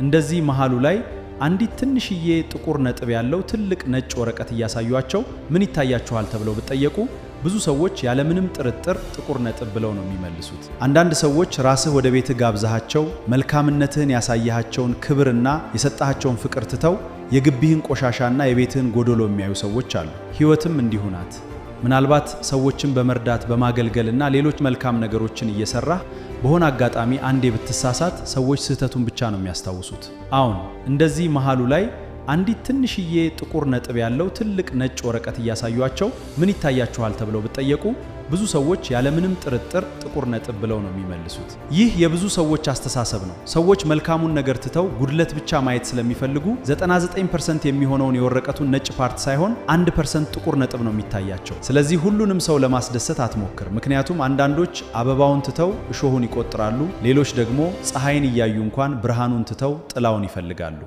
እንደዚህ መሃሉ ላይ አንዲት ትንሽዬ ጥቁር ነጥብ ያለው ትልቅ ነጭ ወረቀት እያሳዩአቸው ምን ይታያችኋል ተብለው ቢጠየቁ ብዙ ሰዎች ያለምንም ጥርጥር ጥቁር ነጥብ ብለው ነው የሚመልሱት። አንዳንድ ሰዎች ራስህ ወደ ቤትህ ጋብዛቸው መልካምነትህን ያሳያቸውን ክብርና የሰጣቸውን ፍቅር ትተው የግቢህን ቆሻሻና የቤትህን ጎዶሎ የሚያዩ ሰዎች አሉ። ሕይወትም እንዲሁ ናት። ምናልባት ሰዎችን በመርዳት በማገልገልና ሌሎች መልካም ነገሮችን እየሰራህ በሆነ አጋጣሚ አንዴ ብትሳሳት ሰዎች ስህተቱን ብቻ ነው የሚያስታውሱት። አሁን እንደዚህ መሃሉ ላይ አንዲት ትንሽዬ ጥቁር ነጥብ ያለው ትልቅ ነጭ ወረቀት እያሳዩአቸው ምን ይታያችኋል ተብለው ቢጠየቁ ብዙ ሰዎች ያለምንም ጥርጥር ጥቁር ነጥብ ብለው ነው የሚመልሱት። ይህ የብዙ ሰዎች አስተሳሰብ ነው። ሰዎች መልካሙን ነገር ትተው ጉድለት ብቻ ማየት ስለሚፈልጉ 99% የሚሆነውን የወረቀቱን ነጭ ፓርት ሳይሆን 1% ጥቁር ነጥብ ነው የሚታያቸው። ስለዚህ ሁሉንም ሰው ለማስደሰት አትሞክር። ምክንያቱም አንዳንዶች አበባውን ትተው እሾሁን ይቆጥራሉ፣ ሌሎች ደግሞ ፀሐይን እያዩ እንኳን ብርሃኑን ትተው ጥላውን ይፈልጋሉ።